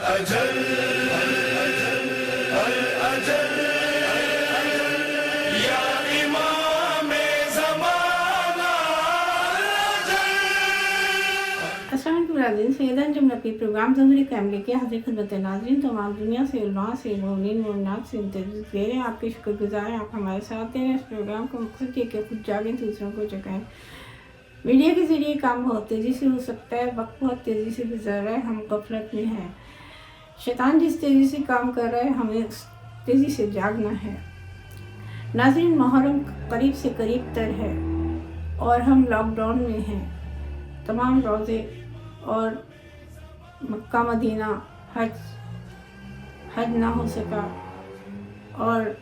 सैयदन जमला के प्रोग्राम ज़रूरी फैमिली के हाजिर खिदमत नाज़रीन तमाम दुनिया से उलमा से मोमिन मोमिनात से इंतज़ार दे रहे हैं। आपके शुक्रगुज़ार हैं, आप हमारे साथ दे रहे हैं। इस प्रोग्राम का मकसद ये कि खुद जागें, दूसरों को जगाएं। मीडिया के ज़रिए काम बहुत तेज़ी से हो सकता है, वक्त बहुत तेज़ी से गुजर रहा है, हम गफलत में हैं। शैतान जिस तेज़ी से काम कर रहा है, हमें तेज़ी से जागना है। नाज़रीन, मुहर्रम करीब से करीब तर है और हम लॉकडाउन में हैं। तमाम रोज़े और मक्का मदीना हज ना हो सका और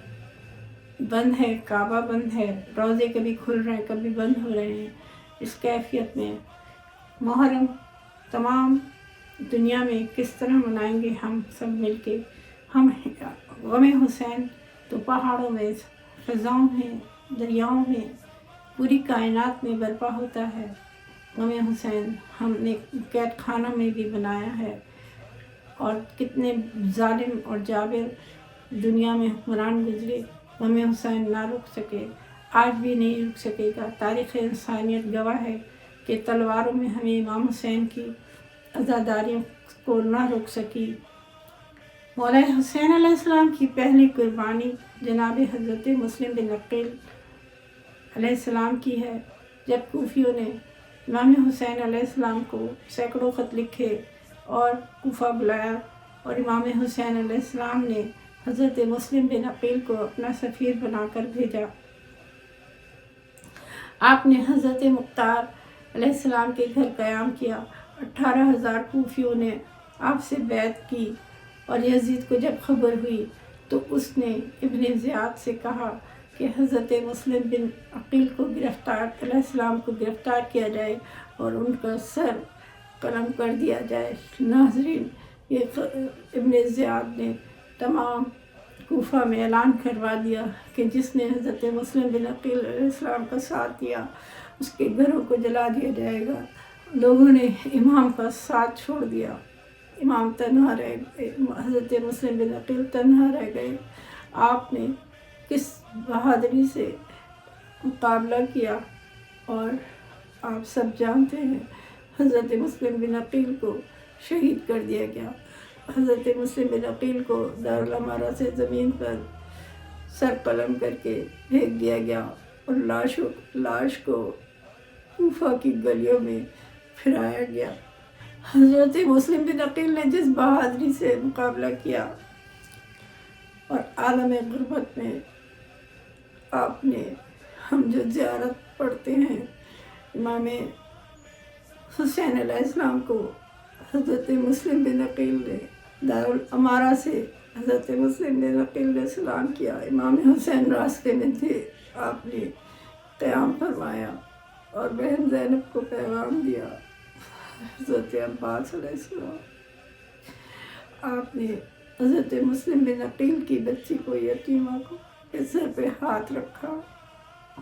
बंद है, काबा बंद है, रोज़े कभी खुल रहे हैं कभी बंद हो रहे हैं। इस कैफियत में मुहर्रम तमाम दुनिया में किस तरह मनाएंगे हम सब मिलके। हम गम हुसैन तो पहाड़ों में, फ़ज़ाओं में, दरियाओं में, पूरी कायनात में बर्पा होता है। गम हुसैन हमने कैद खाना में भी बनाया है और कितने जालिम और जाबिर दुनिया में हुक्मरान गुजरे, गम हुसैन ना रुक सके, आज भी नहीं रुक सकेगा। तारीख़ इंसानियत गवाह है कि तलवारों में हमें इमाम हुसैन की आज़ादारियों को ना रोक सकी। मौला हुसैन अलैहिस्सलाम की पहली कुर्बानी जनाब हज़रत मुस्लिम बिन अक़ील अलैहिस्सलाम की है। जब कूफियों ने इमाम हुसैन अलैहिस्सलाम को सैकड़ों ख़त लिखे और कूफा बुलाया और इमाम हुसैन अलैहिस्सलाम ने हज़रत मुस्लिम बिन अक़ील को अपना सफ़ीर बनाकर भेजा। आपने हज़रत मुख्तार अलैहिस्सलाम के घर क़याम किया। 18,000 कूफियों ने आपसे बैत की और यजीद को जब खबर हुई तो उसने इब्न ज़ियाद से कहा कि हज़रत मुस्लिम बिन अक़ील को अलैहिस्सलाम को गिरफ़्तार किया जाए और उनका सर कलम कर दिया जाए। नाज़रीन, ये इब्न ज़ियाद ने तमाम कूफा में ऐलान करवा दिया कि जिसने हज़रत मुस्लिम बिन अक़ील अलैहिस्सलाम का साथ दिया उसके घरों को जला दिया जाएगा। लोगों ने इमाम का साथ छोड़ दिया, इमाम तन्हा रह गए, हज़रत मुस्लिम बिन अक़ील तन्हा रह गए। आपने किस बहादुरी से मुकाबला किया और आप सब जानते हैं हज़रत मुस्लिम बिन अक़ील को शहीद कर दिया गया। हज़रत मुस्लिम बिन अक़ील को दारुल अमारा से ज़मीन पर सर कलम करके फेंक दिया गया और लाश को कूफा की गलियों में फिराया गया। हज़रत मुस्लिम बिन अक़ील ने जिस बहादुरी से मुकाबला किया और आलम गुरबत में आपने, हम जो ज़ियारत पढ़ते हैं इमाम हुसैन अलैहिस्सलाम को, हज़रत मुस्लिम बिन अक़ील ने दारुल अमारा से हज़रत मुस्लिम बिन अक़ील ने सलाम किया। इमाम हुसैन रास्ते में थे, आपने क़याम फरमाया और बहन ज़ैनब को पैगाम दिया। हज़रत अब्बास अलैहिस्सलाम, आपने हज़रत मुस्लिम बिन अक़ील की बच्ची को, यतीमा को के सर पे हाथ रखा।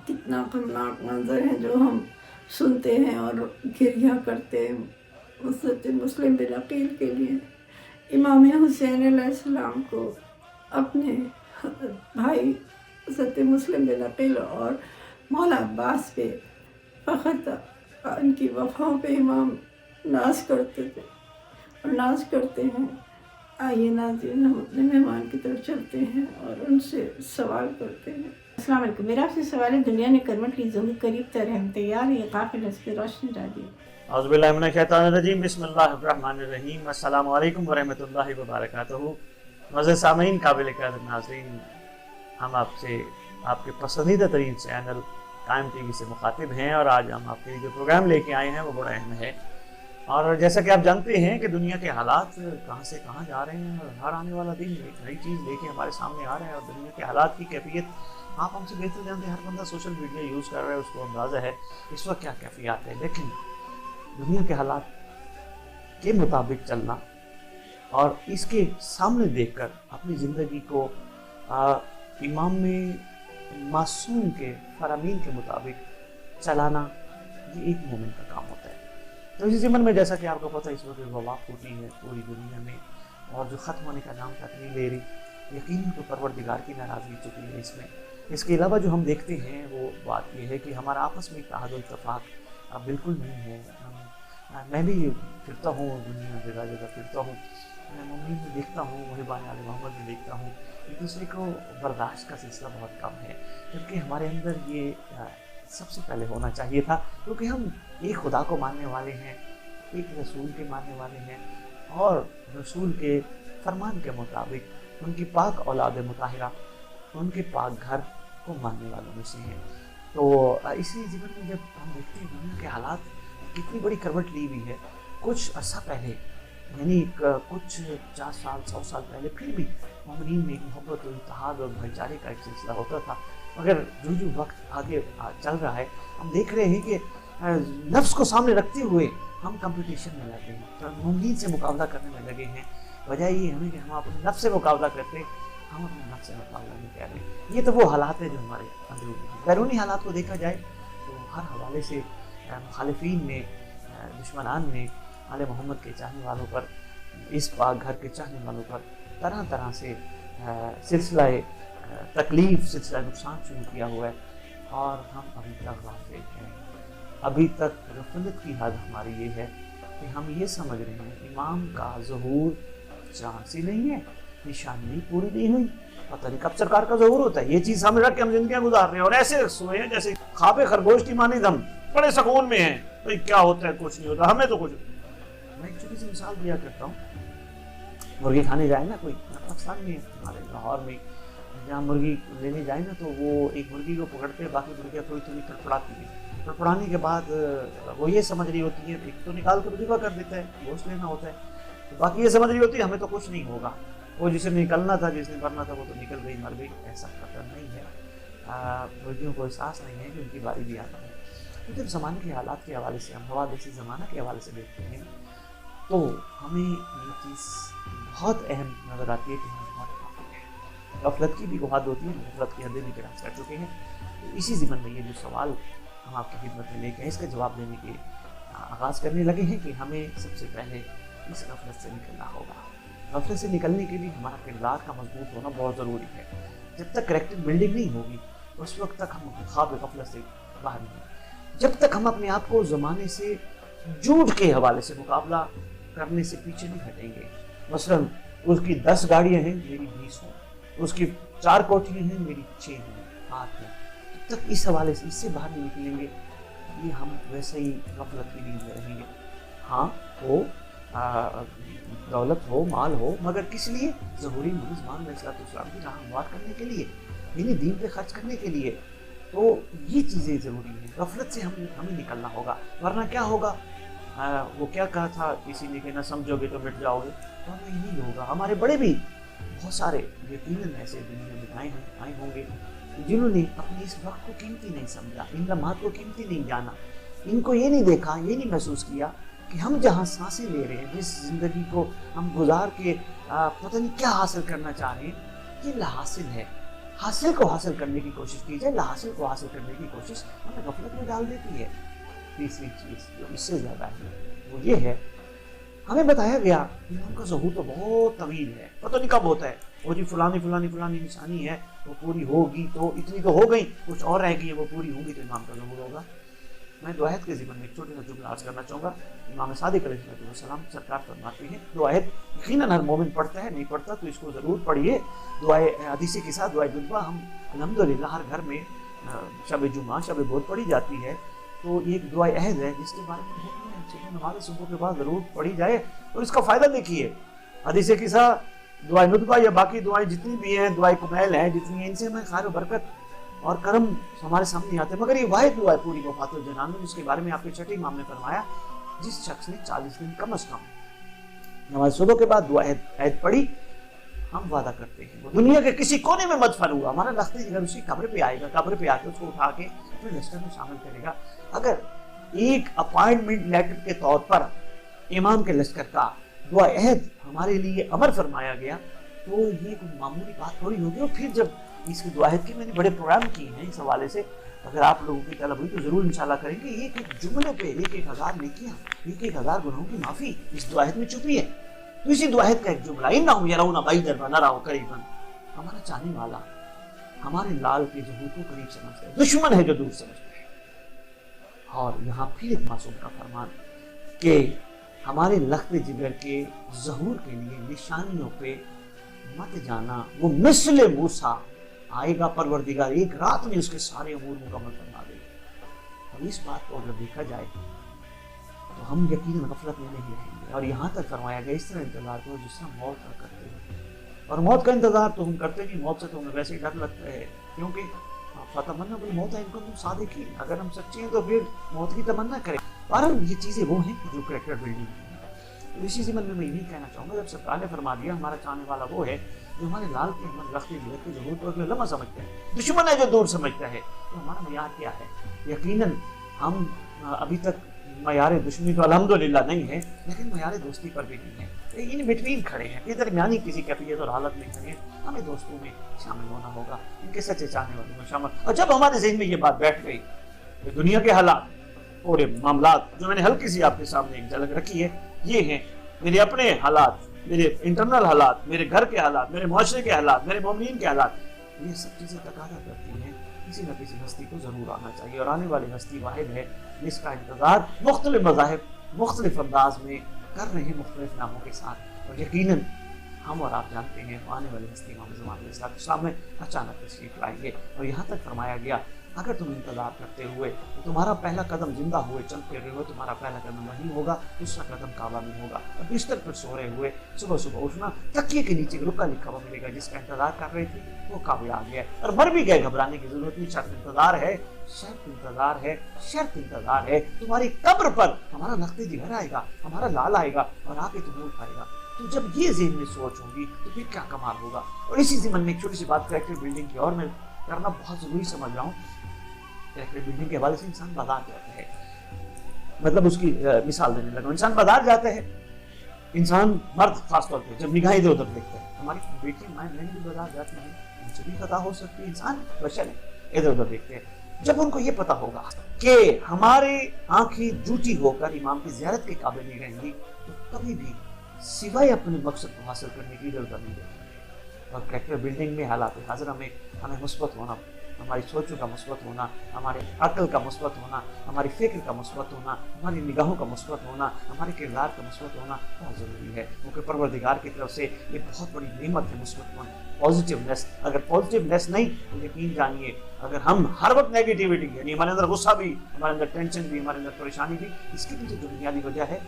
कितना ख़तरनाक मंज़र है जो हम सुनते हैं और गिरिया करते हैं हज़रत मुस्लिम बिन अक़ील के लिए। इमाम हुसैन अलैहिस्सलाम को अपने भाई हज़रत मुस्लिम बिन अक़ील और मौला अब्बास पे फ़ख्र था। उनकी वफ़ाओं पे इमाम नाज करते थे और नाज करते हैं। आइए नाज़रीन, हम अपने मेहमान की तरफ चलते हैं और उनसे सवाल करते हैं। अस्सलाम वालेकुम, मेरा आपसे सवाल है, दुनिया ने करवट ली, ज़मीन करीब तर है, हम तैयार हैं, ये काफ़िला इस पे रोशनी डालिए। औज़ु बिल्लाहि मिनश शैतानिर रजीम, बिस्मिल्लाहिर्रहमानिर रहीम, अस्सलामु अलैकुम व रहमतुल्लाहि व बरकातहू। मुअज़्ज़ज़ सामीन, काबिल क़दर नाज़रीन, हम आपसे आपके पसंदीदा तरीन चैनल टाइम टीवी से मुखातिब हैं और आज हम आपके लिए जो प्रोग्राम लेके आए हैं वो बड़ा अहम है। और जैसा कि आप जानते हैं कि दुनिया के हालात कहाँ से कहाँ जा रहे हैं और हर आने वाला दिन एक नई चीज़ लेके हमारे सामने आ रहे हैं और दुनिया के हालात की कैफियत आप हमसे बेहतर जानते हैं। हर बंदा सोशल मीडिया यूज़ कर रहा है, उसको अंदाज़ा है इस वक्त क्या कैफियत है। लेकिन दुनिया के हालात के मुताबिक चलना और इसके सामने देखकर अपनी ज़िंदगी को इमाम मासूम के फरामीन के मुताबिक चलाना, ये एक मोमिन का काम होता है। तो इसी ज़िम्मन में जैसा कि आपको पता है इस वक्त वबा फूटी है पूरी दुनिया में اور جو ختم ہونے کا نام تک نہیں لے رہی، یقیناً تو پروردگار کی ناراضگی چکی ہے اس میں۔ اس کے علاوہ جو ہم دیکھتے ہیں وہ بات یہ ہے کہ ہمارا آپس میں اتحاد و اتفاق بالکل نہیں ہے۔ میں بھی پھرتا ہوں دنیا میں، جگہ جگہ پھرتا ہوں، میں مومنین میں دیکھتا ہوں، محبان آل محمد میں دیکھتا ہوں، ایک دوسرے کو برداشت کا سلسلہ بہت کم ہے، جبکہ ہمارے اندر یہ سب سے پہلے ہونا چاہیے تھا، کیونکہ ہم ایک خدا کو ماننے والے ہیں، ایک رسول کے ماننے والے ہیں، اور رسول کے فرمان کے مطابق ان کی پاک اولاد مطہرہ، ان کے پاک گھر کو ماننے والوں میں سے ہیں۔ تو اسی ضمن میں جب ہم دیکھتے ہیں دنیا کے حالات کتنی بڑی کروٹ لی ہوئی ہے، کچھ عرصہ پہلے یعنی کچھ 50 سال 100 سال پہلے پھر بھی مومنین میں محبت و اتحاد اور بھائی چارے کا ایک سلسلہ ہوتا تھا، مگر جو وقت آگے چل رہا ہے ہم دیکھ رہے ہیں کہ نفس کو سامنے رکھتے ہوئے ہم کمپٹیشن میں لگے ہیں، مومنین سے مقابلہ کرنے میں لگے ہیں۔ وجہ یہ ہے کہ ہم اپنے نفس سے مقابلہ کرتے، ہم اپنے نفس سے مقابلہ نہیں کر رہے۔ یہ تو وہ حالات ہیں جو ہمارے اندرونی ہیں۔ بیرونی حالات کو دیکھا جائے تو ہر حوالے سے مخالفین نے، دشمنان نے آل محمد کے چاہنے والوں پر، اس پاک گھر کے چاہنے والوں پر طرح طرح سے سلسلہ تکلیف، سلسلہ نقصان شروع کیا ہوا ہے، اور ہم ابھی تک غافل ہیں۔ ابھی تک غفلت کی حد ہماری یہ ہے کہ ہم یہ سمجھ رہے ہیں امام کا ظہور چاند سے نہیں ہے، نشانی پوری نہیں ہوئی، پتہ نہیں کب سرکار کا ظہور ہوتا ہے۔ یہ چیز سامنے رکھ کے ہم زندگیاں گزار رہے ہیں، اور ایسے سوئے ہیں جیسے خواب خرگوش کی مانند ہم بڑے سکون میں ہیں، بھئی کیا ہوتا ہے، کچھ نہیں ہوتا، ہمیں تو کچھ۔ میں ایک چھوٹی سی مثال دیا کرتا ہوں، مرغی کھانے جائے نا کوئی، پاکستان میں ہمارے لاہور میں جہاں مرغی لینے جائے نا، تو وہ ایک مرغی کو پکڑتے ہیں، باقی مرغیاں تھوڑی تھوڑی تڑپڑاتی ہیں، تڑپڑانے کے بعد وہ یہ سمجھ رہی ہوتی ہے، ایک تو نکال کر ذبح کر دیتا ہے، گوشت لینا ہوتا ہے، تو باقی یہ سمجھ رہی ہوتی ہے ہمیں تو کچھ نہیں ہوگا، وہ جسے نکلنا تھا، جس نے مرنا تھا وہ تو نکل گئی، مر گئی، ایسا خطر نہیں ہے۔ مرغیوں کو احساس نہیں ہے کہ ان کی باری بھی آنا ہے۔ جب زمانے کے حالات کے حوالے سے، ہم حوادث زمانہ کے حوالے سے دیکھتے ہیں تو ہمیں یہ چیز بہت اہم نظر آتی ہے کہ ہم بہت غفلت کی بھی حد ہوتی ہے، غفلت کی حدیں بھی کراس کر چکے ہیں۔ تو اسی ضمن میں یہ جو سوال ہم آپ کی خدمت میں لے کے اس کا جواب دینے کے آغاز کرنے لگے ہیں کہ ہمیں سب سے پہلے اس غفلت سے نکلنا ہوگا۔ غفلت سے نکلنے کے لیے ہمارا کردار کا مضبوط ہونا بہت ضروری ہے۔ جب تک کریکٹر بلڈنگ نہیں ہوگی اس وقت تک ہم خواب غفلت سے باہر نہیں۔ جب تک ہم اپنے آپ کو زمانے سے جھوٹ کے حوالے سے مقابلہ کرنے سے پیچھے نہیں ہٹیں گے، مثلاً اس کی 10 گاڑیاں ہیں، میری 20 ہوں، اس کی 4 کوٹھیاں ہیں، میری 6 ہیں، 8 ہیں، جب تک اس حوالے سے اس سے باہر نہیں نکلیں گے یہ ہم ویسے ہی غفلت کی نیند میں رہیں گے۔ ہاں وہ دولت ہو، مال ہو، مگر کس لیے؟ ظہوری ملزمان علیہ السلام کی راہ ہموار کرنے کے لیے، یعنی دین پہ خرچ کرنے کے لیے۔ تو یہ چیزیں ضروری ہیں، غفلت سے ہمیں نکلنا ہوگا، ورنہ کیا ہوگا؟ وہ کیا کہا تھا کسی نے کہ نہ سمجھو گے تو مٹ جاؤ گے، تو ہمیں یہی ہوگا۔ ہمارے بڑے بھی بہت سارے یقیناً ایسے دنیا میں آئے ہوں گے جنہوں نے اپنے اس وقت کو قیمتی نہیں سمجھا، ان لمحات کو قیمتی نہیں جانا، ان کو یہ نہیں دیکھا، یہ نہیں محسوس کیا کہ ہم جہاں سانسیں لے رہے ہیں، جس زندگی کو ہم گزار کے پتہ نہیں کیا حاصل کرنا چاہ رہے ہیں، یہ لاحاصل ہے۔ حاصل کو حاصل کرنے کی کوشش کی جائے، لاحاصل کو حاصل کرنے کی کوشش ہمیں غفلت میں ڈال دیتی ہے۔ تیسری چیز جو اس سے زیادہ ہے وہ یہ ہے، ہمیں بتایا گیا امام کا ظہور تو بہت طویل ہے، پتہ نہیں کب ہوتا ہے، وہ جی فلانی نشانی ہے، وہ پوری ہوگی تو اتنی تو ہو گئی، کچھ اور رہ گئی ہے، وہ پوری ہوگی تو امام کا ظہور ہوگا۔ میں دو آیت کے ضمن میں ایک چھوٹا سا جملہ عرض کرنا چاہوں گا۔ امام صادق علیہ السلام سرکار فرماتے ہیں، دو آیت یقیناً ہر مومن پڑھتا ہے، نہیں پڑھتا تو اس کو ضرور پڑھیے۔ دعائے حدیث کے ساتھ دعائے جمعہ ہم الحمدللہ ہر گھر میں شب جمعہ، شب بود پڑھی جاتی ہے، تو یہ ایک دعائے عہد ہے جس کے بارے میں صبح نماز صبح کے بعد ضرور پڑھی جائے، اور اس کا فائدہ دیکھیے۔ حدیث کے ساتھ دعائے ندبہ یا باقی دعائیں جتنی بھی ہیں، دعائے کمیل ہیں جتنی ہیں، ان سے ہمیں خیر و برکت اور کرم ہمارے سامنے آتے ہیں، مگر یہ واحد دعا ہے پوری وفات الجنان میں، جس کے بارے میں آپ کے چھٹے امام نے فرمایا، جس شخص نے 40 دن کم از کم نماز صبح کے بعد دعا عہد پڑھی، ہم وعدہ کرتے ہیں وہ دنیا کے کسی کونے میں مدفن ہوا، ہمارا لخت اگر اسی قبر پہ آئے گا، قبر پہ آ کے اس کو اٹھا کے اپنے لشکر میں شامل کرے گا۔ اگر ایک اپائنٹمنٹ لیٹر کے طور پر امام کے لشکر کا دعا عہد ہمارے لیے امر فرمایا گیا تو یہ کوئی معمولی بات تھوڑی ہوگی۔ اور پھر جب اس کی دعا عہد کی میں نے بڑے پروگرام کیے ہیں اس حوالے سے، اگر آپ لوگوں کی طلب ہوئی تو ضرور انشاءاللہ کریں گے۔ ایک ایک جملے پہ 1,000 نیکیاں، 1,000 گناہوں کی معافی اس دعا عہد میں چھپی ہے۔ तो इसी दुआयत का एक जुमला, इन्नहुम यरौना बैदन व नराहु करीबन, हमारा चाहने वाला हमारे लाल के ज़हूर को करीब समझता है, दुश्मन है जो दूर समझता है। और यहाँ फिर एक मासूम का फरमान कि हमारे लख्त जिगर के ज़हूर के लिए निशानियों पे मत जाना, वो मिस्ल मूसा आएगा, परवरदिगार एक रात में उसके सारे अमूर मुकम्मल फरमा देगा। अब इस बात को अगर देखा जाए तो हम यकीनन गफलत में नहीं रहेंगे। और यहाँ तक फरमाया गया इस तरह इंतजार करो जिस तरह मौत का करते हो। और मौत का इंतजार तो हम करते नहीं, मौत से तो हमें वैसे ही डर लगता है, क्योंकि फतमन्ना बिल मौत है इनको तुम सादिकीन, अगर हम सच्चे हैं तो फिर मौत की तमन्ना करें। और ये चीज़ें वो हैं जो कैरेक्टर बिल्डिंग है। तो इसी ज़िम्मन में मैं यही कहना चाहूँगा, जब सरकार ने फरमा दिया हमारा चाहने वाला वो है जो हमारे लाल के हमारे लख्त जिगर के ज़हूर को अगले लम्हा समझता है, दुश्मन है जो दूर समझता है। तो हमारा मयार क्या है? यकीनन हम अभी तक मयार दुश्मनी तो अल्हम्दुलिल्लाह नहीं है, लेकिन मयार दोस्ती पर भी नहीं है, इन बिटवीन खड़े हैं, इस दरमियानी किसी कैफियत और हालत में खड़े हैं। हमें दोस्तों में शामिल होना होगा, इनके सच्चे चाहने वालों में शामिल। और जब हमारे ज़हन में ये बात बैठ गई कि दुनिया के हालात, पूरे मामलात जो मैंने हल्की सी आपके सामने एक झलक रखी है, ये हैं मेरे अपने हालात, मेरे इंटरनल हालात, मेरे घर के हालात, मेरे मुआशरे के हालात, मेरे मोमिनीन के हालात, ये सब चीज़ें तकादा करती हैं किसी न किसी हस्ती को ज़रूर आना चाहिए। और आने वाली हस्ती वाहिद है जिसका इंतज़ार मुख्तलिफ मज़ाहिब मुख्तलिफ अंदाज में कर रहे हैं, मुख्तलिफ नामों के साथ। और यकीनन हम और आप जानते हैं आने वाली हस्ती इमाम ज़मान में अचानक तशरीफ लाएंगे। और यहाँ तक फरमाया गया अगर तुम इंतजार करते हुए तो तुम्हारा पहला कदम जिंदा हुए चल फिर रहे हो, तुम्हारा पहला कदम वहीं होगा, दूसरा कदम काबा में होगा। और बिस्तर पर सो रहे हुए सुबह सुबह उठना, तकिए के नीचे रुका लिखा हुआ मिलेगा, जिसका इंतजार कर रहे थे वो काबे आ गया। और मर भी गए, घबराने की जरूरत नहीं, शर्त इंतजार है, शर्त इंतजार है, शर्त इंतजार है। तुम्हारी कब्र पर हमारा लख्त जिगर आएगा, हमारा लाल आएगा और आके तुम्हें उठाएगा। तो जब ये ज़हन में सोच होगी तो फिर क्या कमाल होगा। और इसी ज़िम्मन में एक छोटी सी बात कैरेक्टर बिल्डिंग की और मैं करना बहुत ज़रूरी समझ रहा हूँ। कैरेक्टर बिल्डिंग के हवाले से इंसान बाजार जाता है, मतलब उसकी मिसाल देने लगा, इंसान बाजार जाता है, इंसान मर्द खासतौर पर जब निगाह इधर उधर देखता है, हमारी बेटी माएँ बहन भी बाजार जाती हैं, उनसे भी खता हो सकती है, इंसान बशर इधर उधर देखते हैं। जब उनको ये पता होगा कि हमारे आंखें झूठी होकर इमाम की ज़ियारत के काबिल नहीं रहेंगी, तो कभी भी सिवाय अपने मकसद को हासिल करने की इधर उधर नहीं देखेंगे। और कैरेक्टर बिल्डिंग में हालात हाज़िरा में हमें मुस्बत होना, हमारी सोचों का मुस्बत होना, हमारे अक्ल का मुस्बत होना, हमारी फ़िक्र का मुस्बत होना, हमारी निगाहों का मुस्बत होना, हमारे किरदार का मुस्बत होना बहुत ज़रूरी है। क्योंकि परवरदिगार की तरफ से ये बहुत बड़ी नेमत है मुस्बत होना, पॉजिटिवनेस। अगर पॉजिटिवनेस नहीं तो यकीन जानिए अगर हम हर वक्त नेगेटिविटी, यानी हमारे अंदर गुस्सा भी, हमारे अंदर टेंशन भी, हमारे अंदर परेशानी भी, इसके पीछे जो बुनियादी वजह है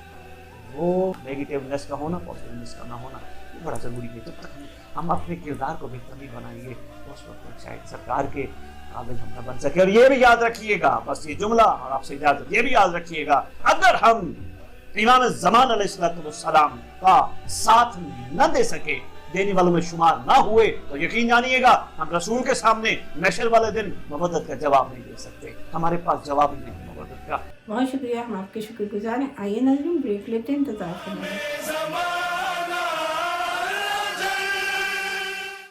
वो नेगेटिवनेस का होना, पॉजिटिवनेस का ना होना, ये बड़ा ज़रूरी है। जब तक हम अपने किरदार को बेहतर नहीं बनाएंगे तो उस वक्त तक शायद सरकार के काबिल हम न बन सके। और ये भी याद रखिएगा, बस ये जुमला और आपसे इजाज़त, ये भी याद रखिएगा, अगर हम इमाम ज़मान अलैहिस्सलाम का साथ न दे सके, देने वालों में शुमार ना हुए, तो यकीन जानिएगा हम रसूल के सामने महशर वाले दिन मवद्दत का जवाब नहीं दे सकते। हमारे पास जवाब ही नहीं मवद्दत का। बहुत शुक्रिया, हम आपके शुक्रगुजार हैं। आइए नाज़रीन ब्रेक लेते हैं, इंतजार करेंगे।